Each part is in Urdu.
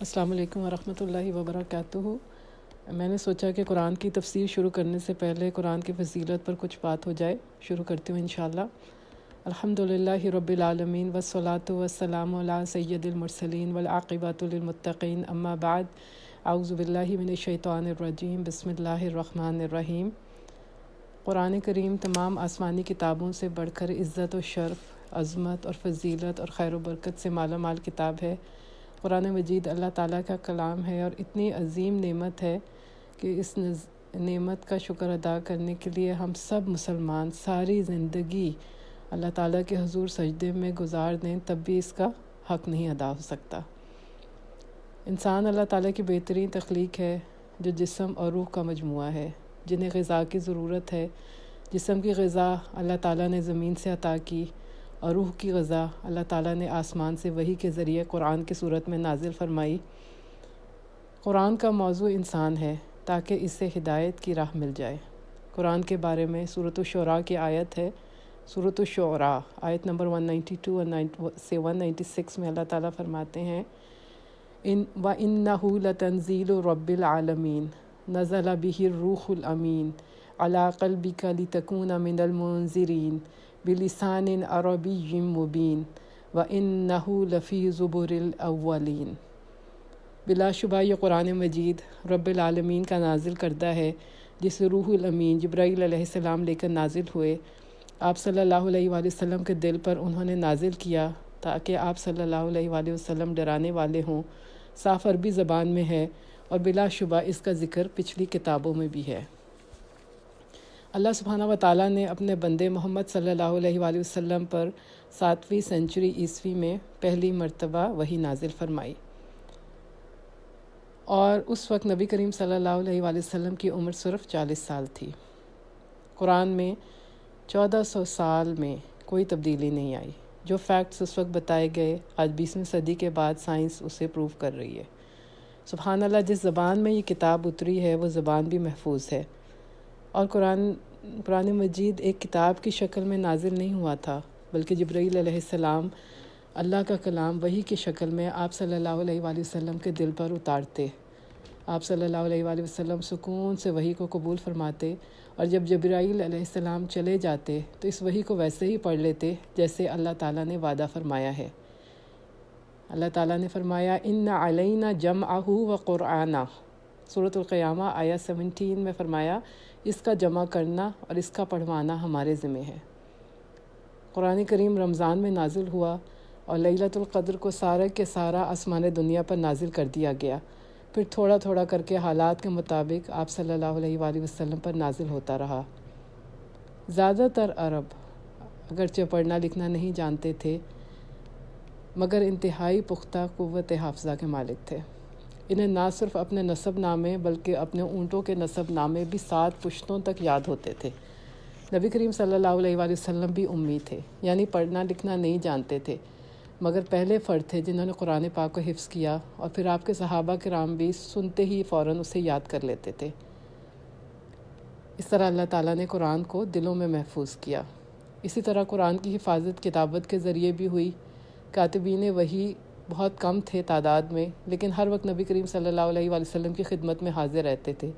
السلام علیکم ورحمۃ اللہ وبرکاتہ۔ میں نے سوچا کہ قرآن کی تفسیر شروع کرنے سے پہلے قرآن کی فضیلت پر کچھ بات ہو جائے۔ شروع کرتی ہوں انشاءاللہ۔ الحمدللہ رب العالمین والصلاة والسلام علی سید المرسلین والعاقبۃ للمتقین، اما بعد، اعوذ باللہ من الشیطان الرجیم، بسم اللہ الرحمن الرحیم۔ قرآن کریم تمام آسمانی کتابوں سے بڑھ کر عزت و شرف، عظمت اور فضیلت اور خیر و برکت سے مالا مال کتاب ہے۔ قرآن مجید اللہ تعالیٰ کا کلام ہے اور اتنی عظیم نعمت ہے کہ اس نعمت کا شکر ادا کرنے کے لیے ہم سب مسلمان ساری زندگی اللہ تعالیٰ کے حضور سجدے میں گزار دیں تب بھی اس کا حق نہیں ادا ہو سکتا۔ انسان اللہ تعالیٰ کی بہترین تخلیق ہے جو جسم اور روح کا مجموعہ ہے، جنہیں غذا کی ضرورت ہے۔ جسم کی غذا اللہ تعالیٰ نے زمین سے عطا کی اور روح کی غذا اللہ تعالیٰ نے آسمان سے وحی کے ذریعے قرآن کی صورت میں نازل فرمائی۔ قرآن کا موضوع انسان ہے تاکہ اس سے ہدایت کی راہ مل جائے۔ قرآن کے بارے میں سورۃ الشعراء کی آیت ہے، سورۃ الشعراء آیت نمبر 192 سے 196 میں اللہ تعالیٰ فرماتے ہیں، وَإِنَّهُ لَتَنزِيلُ رَبِّ الْعَالَمِينَ نَزَلَ بِهِ الرُّوحُ الْأَمِينُ عَلَىٰ قَلْبِكَ لِتَكُونَ مِنَ الْمُنذِرِينَ بِلِسَانٍ عَرَبِيٍّ مُبِينٍ وَإِنَّهُ لَفِي زُبُرِ الْأَوَّلِينَ۔ بلا شبہ یہ قرآن مجید رب العالمین کا نازل کردہ ہے، جسے روح الامین جبرائیل علیہ السلام لے کر نازل ہوئے۔ آپ صلی اللہ علیہ وآلہ وسلم کے دل پر انہوں نے نازل کیا تاکہ آپ صلی اللہ علیہ وآلہ وسلم ڈرانے والے ہوں۔ صاف عربی زبان میں ہے اور بلا شبہ اس کا ذکر پچھلی کتابوں میں بھی ہے۔ اللہ سبحانہ و تعالیٰ نے اپنے بندے محمد صلی اللہ علیہ وآلہ وسلم پر 7ویں سنچری عیسوی میں پہلی مرتبہ وحی نازل فرمائی، اور اس وقت نبی کریم صلی اللہ علیہ وآلہ وسلم کی عمر صرف 40 سال تھی۔ قرآن میں 1400 سال میں کوئی تبدیلی نہیں آئی۔ جو فیکٹس اس وقت بتائے گئے آج 20ویں صدی کے بعد سائنس اسے پروو کر رہی ہے۔ سبحان اللہ، جس زبان میں یہ کتاب اتری ہے وہ زبان بھی محفوظ ہے، اور قرآن مجید ایک کتاب کی شکل میں نازل نہیں ہوا تھا، بلکہ جبرائیل علیہ السلام اللہ کا کلام وحی کی شکل میں آپ صلی اللہ علیہ وآلہ وسلم کے دل پر اتارتے۔ آپ صلی اللہ علیہ وآلہ وسلم سکون سے وحی کو قبول فرماتے، اور جب جبرائیل علیہ السلام چلے جاتے تو اس وحی کو ویسے ہی پڑھ لیتے جیسے اللہ تعالیٰ نے وعدہ فرمایا ہے۔ اللہ تعالیٰ نے فرمایا، اِنَّ عَلَيْنَا جَمْعَهُ وَقُرْآنَهُ۔ سورۃ القیامہ آیت 17 میں فرمایا، اس کا جمع کرنا اور اس کا پڑھوانا ہمارے ذمہ ہے۔ قرآن کریم رمضان میں نازل ہوا اور لیلۃ القدر کو سارا کے سارا آسمان دنیا پر نازل کر دیا گیا، پھر تھوڑا تھوڑا کر کے حالات کے مطابق آپ صلی اللہ علیہ وآلہ وسلم پر نازل ہوتا رہا۔ زیادہ تر عرب اگرچہ پڑھنا لکھنا نہیں جانتے تھے، مگر انتہائی پختہ قوت حافظہ کے مالک تھے۔ انہیں نہ صرف اپنے نسب نامے بلکہ اپنے اونٹوں کے نسب نامے بھی 7 پشتوں تک یاد ہوتے تھے۔ نبی کریم صلی اللہ علیہ وآلہ وسلم بھی امی تھے، یعنی پڑھنا لکھنا نہیں جانتے تھے، مگر پہلے فرد تھے جنہوں نے قرآن پاک کو حفظ کیا، اور پھر آپ کے صحابہ کرام بھی سنتے ہی فوراً اسے یاد کر لیتے تھے۔ اس طرح اللہ تعالیٰ نے قرآن کو دلوں میں محفوظ کیا۔ اسی طرح قرآن کی حفاظت کتابت کے ذریعے بھی ہوئی۔ کاتبین وحی بہت کم تھے تعداد میں، لیکن ہر وقت نبی کریم صلی اللہ علیہ وآلہ وسلم کی خدمت میں حاضر رہتے تھے۔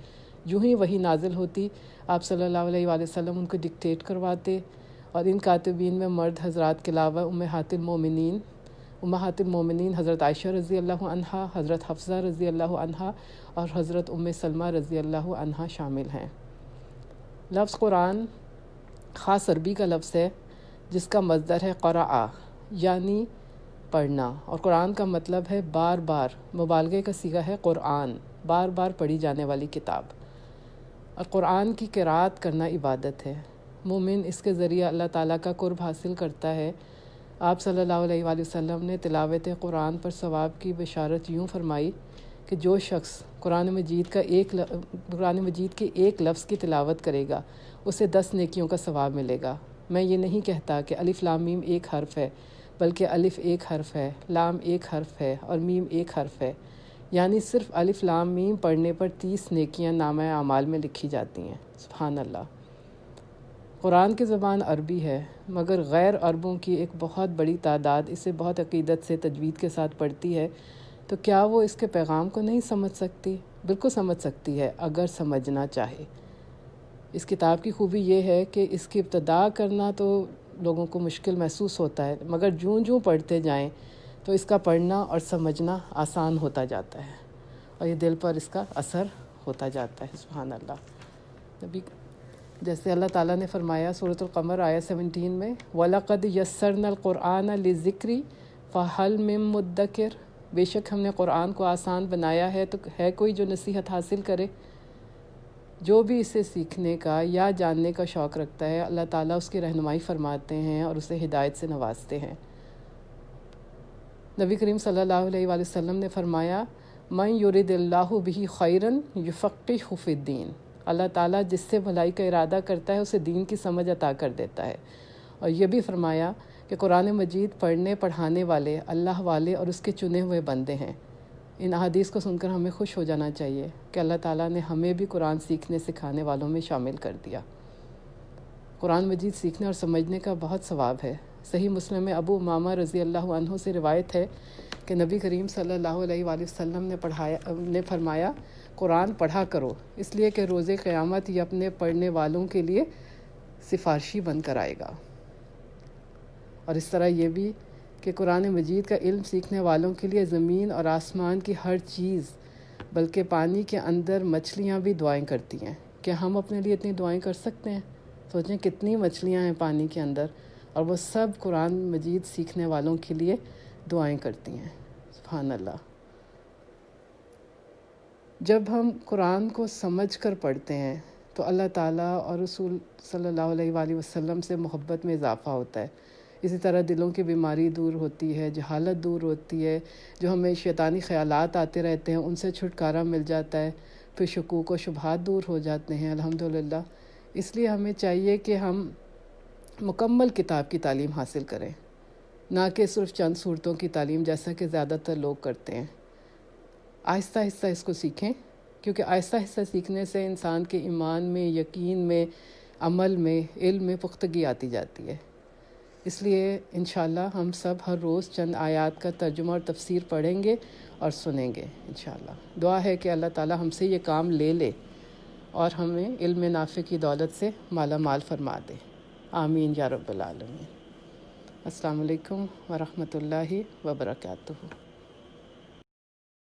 جو ہی وحی نازل ہوتی، آپ صلی اللہ علیہ وآلہ وسلم ان کو ڈکٹیٹ کرواتے، اور ان کاتبین میں مرد حضرات کے علاوہ امہات المومنین حضرت عائشہ رضی اللہ عنہا، حضرت حفصہ رضی اللہ عنہا اور حضرت سلمہ رضی اللہ عنہا شامل ہیں۔ لفظ قرآن خاص عربی کا لفظ ہے جس کا مصدر ہے قرأ، یعنی پڑھنا، اور قرآن کا مطلب ہے بار بار، مبالغے کا صیغہ ہے قرآن، بار بار پڑھی جانے والی کتاب۔ اور قرآن کی قرأت کرنا عبادت ہے۔ مومن اس کے ذریعے اللہ تعالیٰ کا قرب حاصل کرتا ہے۔ آپ صلی اللہ علیہ وآلہ وسلم نے تلاوت قرآن پر ثواب کی بشارت یوں فرمائی کہ جو شخص قرآن مجید کے ایک لفظ کی تلاوت کرے گا اسے 10 نیکیوں کا ثواب ملے گا۔ میں یہ نہیں کہتا کہ الف لام میم ایک حرف ہے، بلکہ الف ایک حرف ہے، لام ایک حرف ہے اور میم ایک حرف ہے، یعنی صرف الف لام میم پڑھنے پر 30 نیکیاں نامہ اعمال میں لکھی جاتی ہیں۔ سبحان اللہ۔ قرآن کی زبان عربی ہے، مگر غیر عربوں کی ایک بہت بڑی تعداد اسے بہت عقیدت سے تجوید کے ساتھ پڑھتی ہے، تو تو کیا وہ اس کے پیغام کو نہیں سمجھ سکتی؟ بالکل سمجھ سکتی ہے اگر سمجھنا چاہے۔ اس کتاب کی خوبی یہ ہے کہ اس کی ابتدا کرنا تو لوگوں کو مشکل محسوس ہوتا ہے، مگر جوں پڑھتے جائیں تو اس کا پڑھنا اور سمجھنا آسان ہوتا جاتا ہے اور یہ دل پر اس کا اثر ہوتا جاتا ہے۔ سبحان اللہ۔ جیسے اللہ تعالیٰ نے فرمایا سورۃ القمر آیت 17 میں، وَلَقَدْ يَسَّرْنَا الْقُرْآنَ لِلذِّكْرِ فَهَلْ مِن مُدَّكِرٍ، بے شک ہم نے قرآن کو آسان بنایا ہے تو ہے کوئی جو نصیحت حاصل کرے۔ جو بھی اسے سیکھنے کا یا جاننے کا شوق رکھتا ہے اللہ تعالیٰ اس کی رہنمائی فرماتے ہیں اور اسے ہدایت سے نوازتے ہیں۔ نبی کریم صلی اللہ علیہ وآلہ وسلم نے فرمایا، مَن یُرِدِ اللّٰهُ بِهِ خَیْرًا یُفَقِّہُ فِی الدِّین، اللہ تعالیٰ جس سے بھلائی کا ارادہ کرتا ہے اسے دین کی سمجھ عطا کر دیتا ہے۔ اور یہ بھی فرمایا کہ قرآن مجید پڑھنے پڑھانے والے اللہ والے اور اس کے چنے ہوئے بندے ہیں۔ ان احادیث کو سن کر ہمیں خوش ہو جانا چاہیے کہ اللہ تعالیٰ نے ہمیں بھی قرآن سیکھنے سکھانے والوں میں شامل کر دیا۔ قرآن مجید سیکھنے اور سمجھنے کا بہت ثواب ہے۔ صحیح مسلم میں ابو امامہ رضی اللہ عنہ سے روایت ہے کہ نبی کریم صلی اللہ علیہ وآلہ وسلم نے فرمایا، قرآن پڑھا کرو، اس لیے کہ روز قیامت یہ اپنے پڑھنے والوں کے لیے سفارشی بن کر آئے گا۔ اور اس طرح یہ بھی کہ قرآن مجید کا علم سیکھنے والوں کے لیے زمین اور آسمان کی ہر چیز، بلکہ پانی کے اندر مچھلیاں بھی دعائیں کرتی ہیں۔ کیا ہم اپنے لیے اتنی دعائیں کر سکتے ہیں؟ سوچیں کتنی مچھلیاں ہیں پانی کے اندر اور وہ سب قرآن مجید سیکھنے والوں کے لیے دعائیں کرتی ہیں۔ سبحان اللہ۔ جب ہم قرآن کو سمجھ کر پڑھتے ہیں تو اللہ تعالیٰ اور رسول صلی اللہ علیہ وآلہ وسلم سے محبت میں اضافہ ہوتا ہے۔ اسی طرح دلوں کی بیماری دور ہوتی ہے، جہالت دور ہوتی ہے، جو ہمیں شیطانی خیالات آتے رہتے ہیں ان سے چھٹکارا مل جاتا ہے، پھر شکوک و شبہات دور ہو جاتے ہیں الحمدللہ۔ اس لیے ہمیں چاہیے کہ ہم مکمل کتاب کی تعلیم حاصل کریں، نہ کہ صرف چند صورتوں کی تعلیم جیسا کہ زیادہ تر لوگ کرتے ہیں۔ آہستہ آہستہ اس کو سیکھیں، کیونکہ آہستہ آہستہ سیکھنے سے انسان کے ایمان میں، یقین میں، عمل میں، علم میں پختگی آتی جاتی ہے۔ اس لیے انشاءاللہ ہم سب ہر روز چند آیات کا ترجمہ اور تفسیر پڑھیں گے اور سنیں گے انشاءاللہ۔ دعا ہے کہ اللہ تعالیٰ ہم سے یہ کام لے لے اور ہمیں علم نافع کی دولت سے مالا مال فرما دے۔ آمین یا رب العالمین۔ السلام علیکم ورحمۃ اللہ وبرکاتہ۔